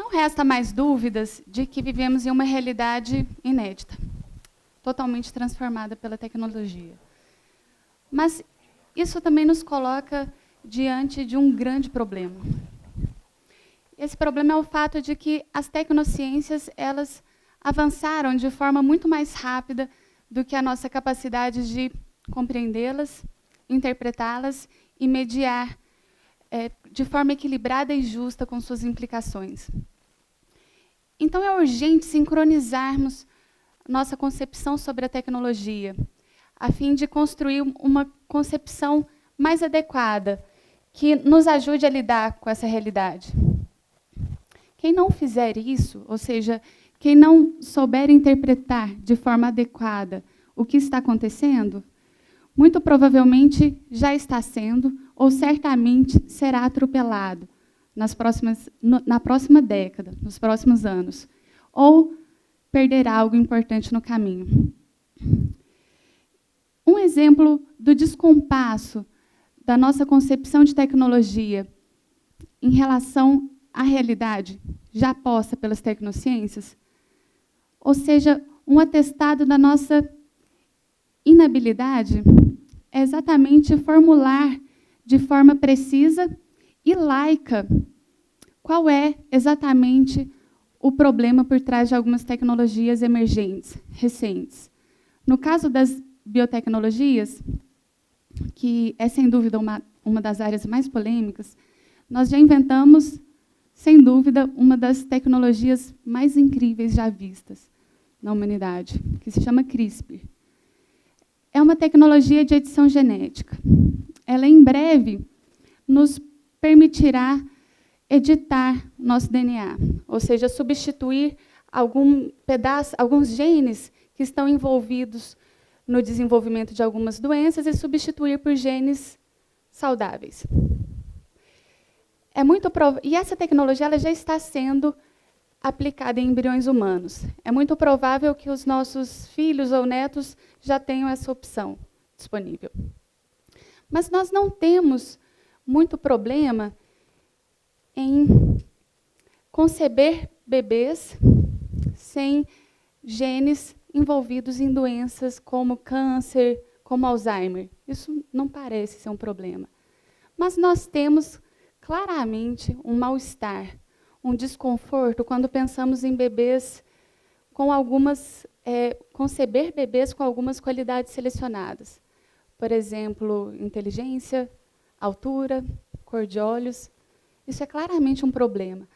Não resta mais dúvidas de que vivemos em uma realidade inédita, totalmente transformada pela tecnologia. Mas isso também nos coloca diante de um grande problema. Esse problema é o fato de que as tecnociências elas avançaram de forma muito mais rápida do que a nossa capacidade de compreendê-las, interpretá-las e mediar de forma equilibrada e justa com suas implicações. Então, é urgente sincronizarmos nossa concepção sobre a tecnologia, a fim de construir uma concepção mais adequada, que nos ajude a lidar com essa realidade. Quem não fizer isso, ou seja, quem não souber interpretar de forma adequada o que está acontecendo, muito provavelmente já está sendo, ou certamente será atropelado na próxima década, nos próximos anos, ou perderá algo importante no caminho. Um exemplo do descompasso da nossa concepção de tecnologia em relação à realidade já posta pelas tecnociências, ou seja, um atestado da nossa inabilidade, é exatamente formular de forma precisa e laica qual é exatamente o problema por trás de algumas tecnologias emergentes, recentes. No caso das biotecnologias, que é, sem dúvida, uma das áreas mais polêmicas, nós já inventamos, sem dúvida, uma das tecnologias mais incríveis já vistas na humanidade, que se chama CRISPR. É uma tecnologia de edição genética. Ela, em breve, nos permitirá editar nosso DNA, ou seja, substituir alguns genes que estão envolvidos no desenvolvimento de algumas doenças e substituir por genes saudáveis. E essa tecnologia ela já está sendo aplicada em embriões humanos. É muito provável que os nossos filhos ou netos já tenham essa opção disponível. Mas nós não temos muito problema em conceber bebês sem genes envolvidos em doenças como câncer, como Alzheimer. Isso não parece ser um problema. Mas nós temos claramente um mal-estar, um desconforto quando pensamos em bebês com conceber bebês com algumas qualidades selecionadas. Por exemplo, inteligência, altura, cor de olhos. Isso é claramente um problema.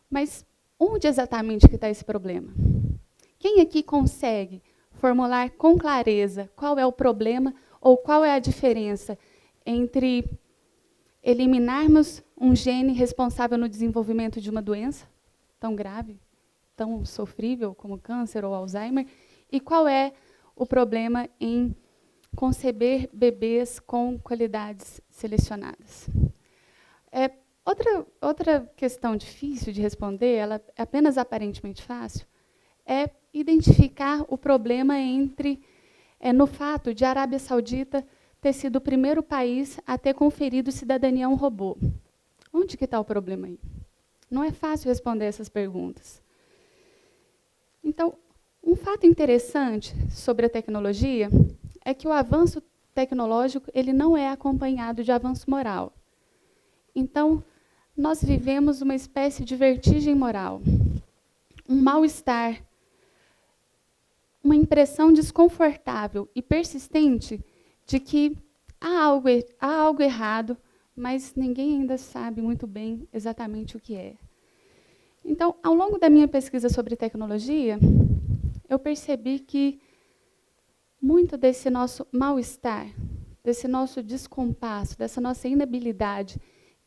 Mas onde exatamente que está esse problema? Quem aqui consegue formular com clareza qual é o problema ou qual é a diferença entre eliminarmos um gene responsável no desenvolvimento de uma doença tão grave, tão sofrível como câncer ou Alzheimer, e qual é o problema em conceber bebês com qualidades selecionadas? Outra questão difícil de responder, ela é apenas aparentemente fácil, é identificar o problema no fato de a Arábia Saudita ter sido o primeiro país a ter conferido cidadania a um robô. Onde que está o problema aí? Não é fácil responder essas perguntas. Então, um fato interessante sobre a tecnologia é que o avanço tecnológico ele não é acompanhado de avanço moral. Então, nós vivemos uma espécie de vertigem moral, um mal-estar, uma impressão desconfortável e persistente de que há algo errado, mas ninguém ainda sabe muito bem exatamente o que é. Então, ao longo da minha pesquisa sobre tecnologia, eu percebi que muito desse nosso mal-estar, desse nosso descompasso, dessa nossa inabilidade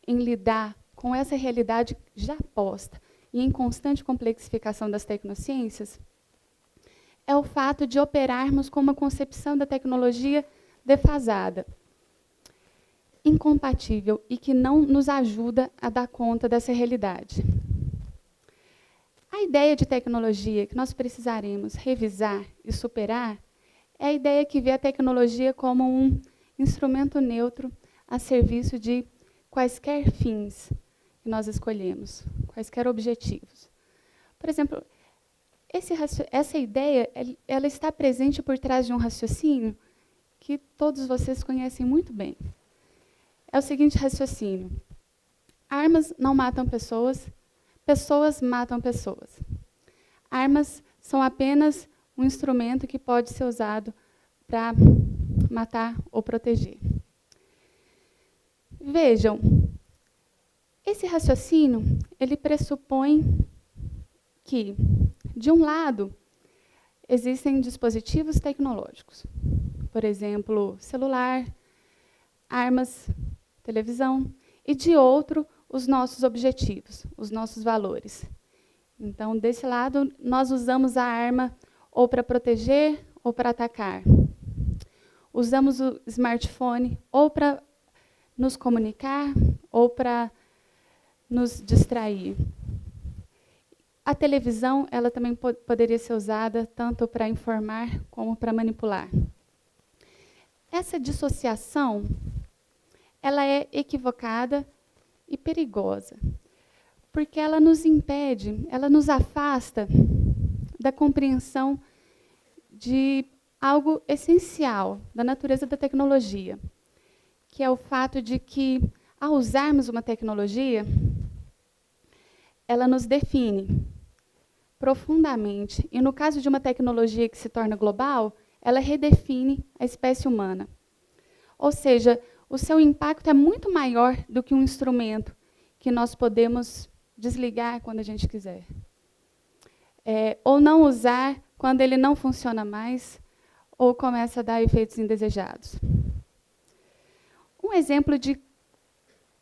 em lidar com essa realidade já posta e em constante complexificação das tecnociências, é o fato de operarmos com uma concepção da tecnologia defasada, incompatível e que não nos ajuda a dar conta dessa realidade. A ideia de tecnologia que nós precisaremos revisar e superar é a ideia que vê a tecnologia como um instrumento neutro a serviço de quaisquer fins que nós escolhemos, quaisquer objetivos. Por exemplo, essa ideia ela está presente por trás de um raciocínio que todos vocês conhecem muito bem. É o seguinte raciocínio: armas não matam pessoas, pessoas matam pessoas. Armas são apenas um instrumento que pode ser usado para matar ou proteger. Vejam, esse raciocínio, ele pressupõe que, de um lado, existem dispositivos tecnológicos, por exemplo, celular, armas, televisão, e de outro, os nossos objetivos, os nossos valores. Então, desse lado, nós usamos a arma ou para proteger ou para atacar. Usamos o smartphone ou para nos comunicar ou para nos distrair. A televisão, ela também poderia ser usada tanto para informar como para manipular. Essa dissociação, ela é equivocada e perigosa, porque ela nos impede, ela nos afasta da compreensão de algo essencial da natureza da tecnologia, que é o fato de que, ao usarmos uma tecnologia, ela nos define profundamente. E no caso de uma tecnologia que se torna global, ela redefine a espécie humana. Ou seja, o seu impacto é muito maior do que um instrumento que nós podemos desligar quando a gente quiser. Ou não usar quando ele não funciona mais, ou começa a dar efeitos indesejados. Um exemplo de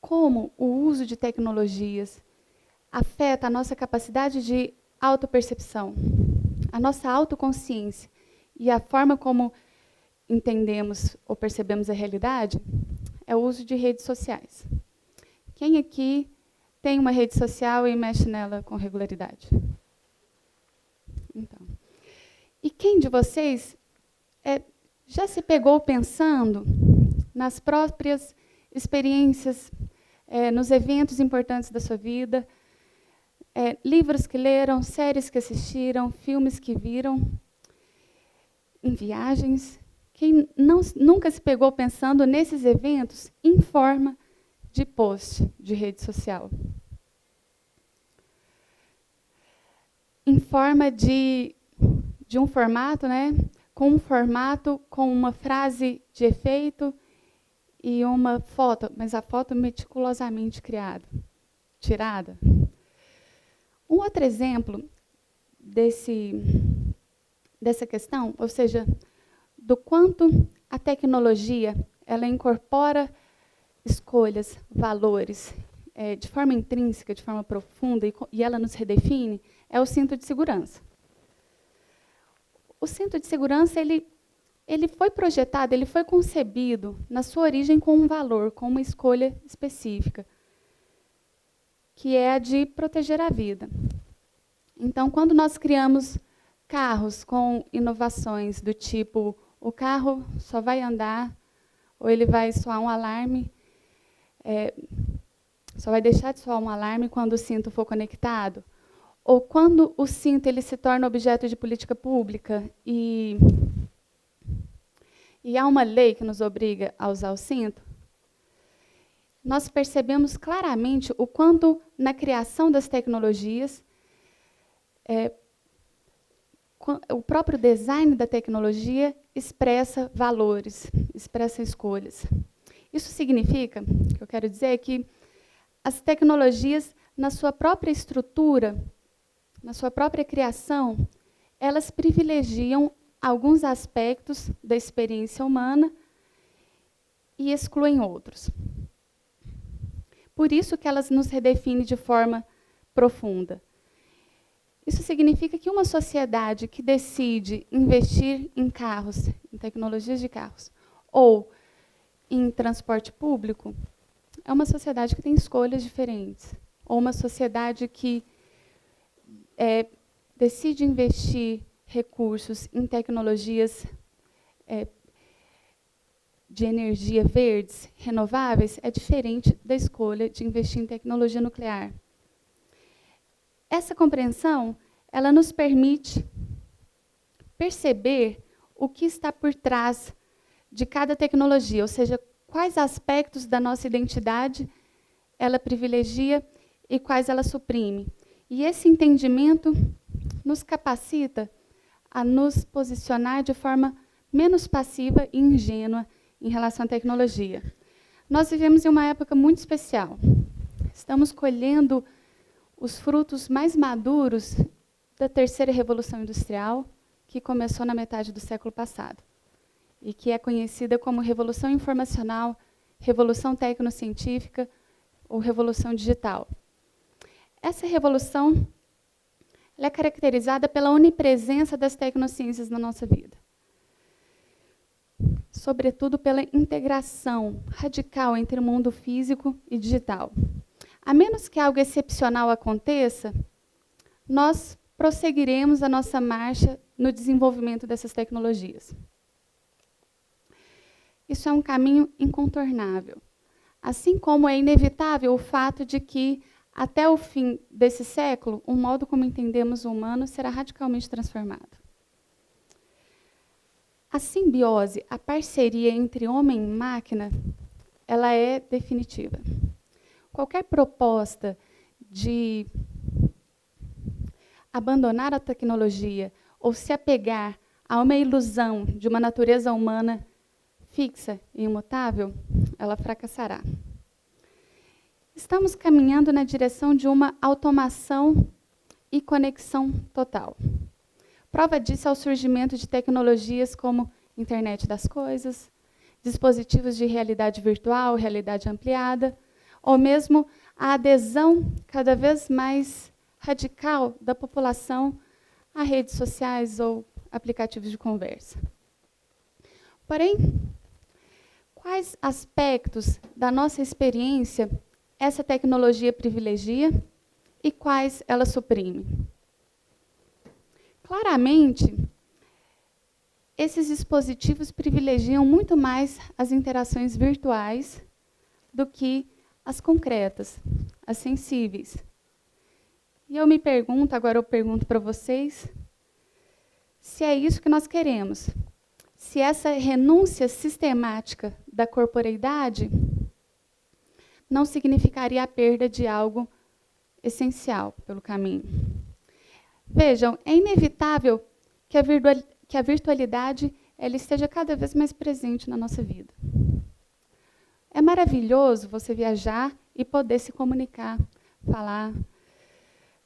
como o uso de tecnologias afeta a nossa capacidade de autopercepção, a nossa autoconsciência e a forma como entendemos ou percebemos a realidade é o uso de redes sociais. Quem aqui tem uma rede social e mexe nela com regularidade? Então. E quem de vocês já se pegou pensando nas próprias experiências, nos eventos importantes da sua vida, livros que leram, séries que assistiram, filmes que viram, em viagens? Quem nunca se pegou pensando nesses eventos em forma de post de rede social? Em forma de um formato, né? Com um formato, com uma frase de efeito e uma foto, mas a foto meticulosamente tirada. Um outro exemplo dessa questão, ou seja, do quanto a tecnologia ela incorpora escolhas, valores, de forma intrínseca, de forma profunda, e ela nos redefine, é o cinto de segurança. O cinto de segurança, ele foi projetado, ele foi concebido, na sua origem, com um valor, com uma escolha específica, que é a de proteger a vida. Então, quando nós criamos carros com inovações do tipo, o carro só vai andar, ou ele vai soar um alarme, só vai deixar de soar um alarme quando o cinto for conectado, ou quando o cinto ele se torna objeto de política pública e há uma lei que nos obriga a usar o cinto, nós percebemos claramente o quanto, na criação das tecnologias, o próprio design da tecnologia expressa valores, expressa escolhas. Isso significa, o que eu quero dizer é que as tecnologias, na sua própria estrutura, na sua própria criação, elas privilegiam alguns aspectos da experiência humana e excluem outros. Por isso que elas nos redefinem de forma profunda. Isso significa que uma sociedade que decide investir em carros, em tecnologias de carros, ou em transporte público, é uma sociedade que tem escolhas diferentes. Ou uma sociedade que decide investir recursos em tecnologias de energia verdes, renováveis, é diferente da escolha de investir em tecnologia nuclear. Essa compreensão ela nos permite perceber o que está por trás de cada tecnologia, ou seja, quais aspectos da nossa identidade ela privilegia e quais ela suprime. E esse entendimento nos capacita a nos posicionar de forma menos passiva e ingênua em relação à tecnologia. Nós vivemos em uma época muito especial. Estamos colhendo os frutos mais maduros da terceira revolução industrial, que começou na metade do século passado, e que é conhecida como Revolução Informacional, Revolução Tecnocientífica ou Revolução Digital. Essa revolução ela é caracterizada pela onipresença das tecnociências na nossa vida, sobretudo pela integração radical entre o mundo físico e digital. A menos que algo excepcional aconteça, nós prosseguiremos a nossa marcha no desenvolvimento dessas tecnologias. Isso é um caminho incontornável. Assim como é inevitável o fato de que, até o fim desse século, o modo como entendemos o humano será radicalmente transformado. A simbiose, a parceria entre homem e máquina, ela é definitiva. Qualquer proposta de abandonar a tecnologia ou se apegar a uma ilusão de uma natureza humana fixa e imutável, ela fracassará. Estamos caminhando na direção de uma automação e conexão total. Prova disso é o surgimento de tecnologias como internet das coisas, dispositivos de realidade virtual, realidade ampliada, ou mesmo a adesão cada vez mais radical da população a redes sociais ou aplicativos de conversa. Porém, quais aspectos da nossa experiência essa tecnologia privilegia e quais ela suprime? Claramente, esses dispositivos privilegiam muito mais as interações virtuais do que as concretas, as sensíveis. E eu me pergunto, agora eu pergunto para vocês, se é isso que nós queremos. Se essa renúncia sistemática da corporeidade não significaria a perda de algo essencial pelo caminho. Vejam, é inevitável que a virtualidade ela esteja cada vez mais presente na nossa vida. É maravilhoso você viajar e poder se comunicar, falar,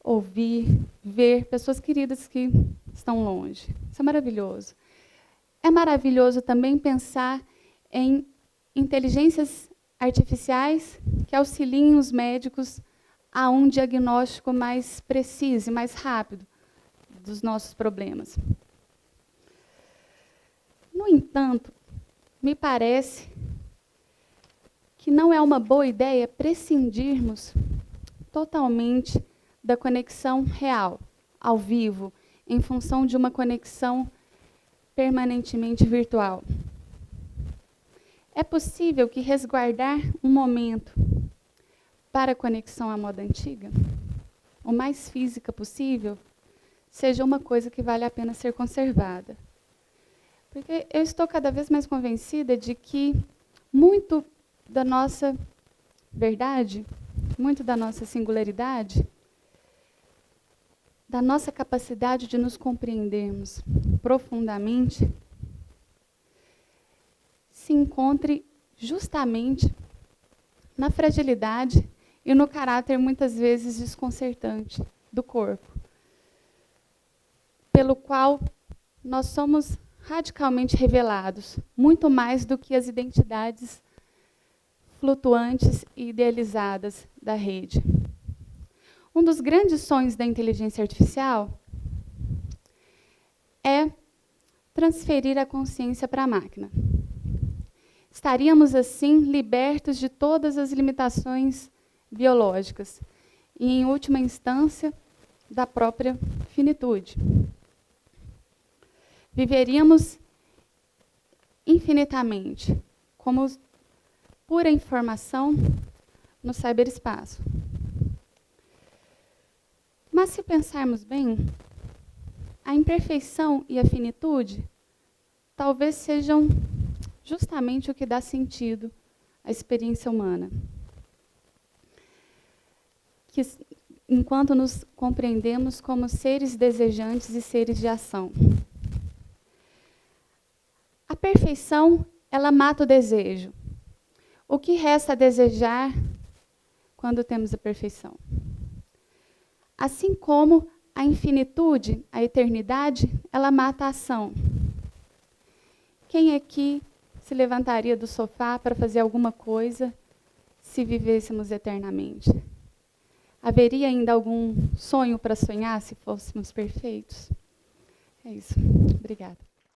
ouvir, ver pessoas queridas que estão longe. Isso é maravilhoso. É maravilhoso também pensar em inteligências artificiais que auxiliem os médicos a um diagnóstico mais preciso e mais rápido dos nossos problemas. No entanto, me parece que não é uma boa ideia prescindirmos totalmente da conexão real, ao vivo, em função de uma conexão permanentemente virtual. É possível que resguardar um momento para a conexão à moda antiga, o mais física possível, seja uma coisa que vale a pena ser conservada. Porque eu estou cada vez mais convencida de que muito da nossa verdade, muito da nossa singularidade, da nossa capacidade de nos compreendermos profundamente, se encontre justamente na fragilidade e no caráter muitas vezes desconcertante do corpo, pelo qual nós somos radicalmente revelados, muito mais do que as identidades flutuantes e idealizadas da rede. Um dos grandes sonhos da inteligência artificial é transferir a consciência para a máquina. Estaríamos, assim, libertos de todas as limitações biológicas e, em última instância, da própria finitude. Viveríamos infinitamente, como pura informação no ciberespaço. Mas, se pensarmos bem, a imperfeição e a finitude talvez sejam justamente o que dá sentido à experiência humana. Que, enquanto nos compreendemos como seres desejantes e seres de ação. A perfeição, ela mata o desejo. O que resta a desejar quando temos a perfeição? Assim como a infinitude, a eternidade, ela mata a ação. Quem aqui se levantaria do sofá para fazer alguma coisa se vivêssemos eternamente? Haveria ainda algum sonho para sonhar se fôssemos perfeitos? É isso. Obrigada.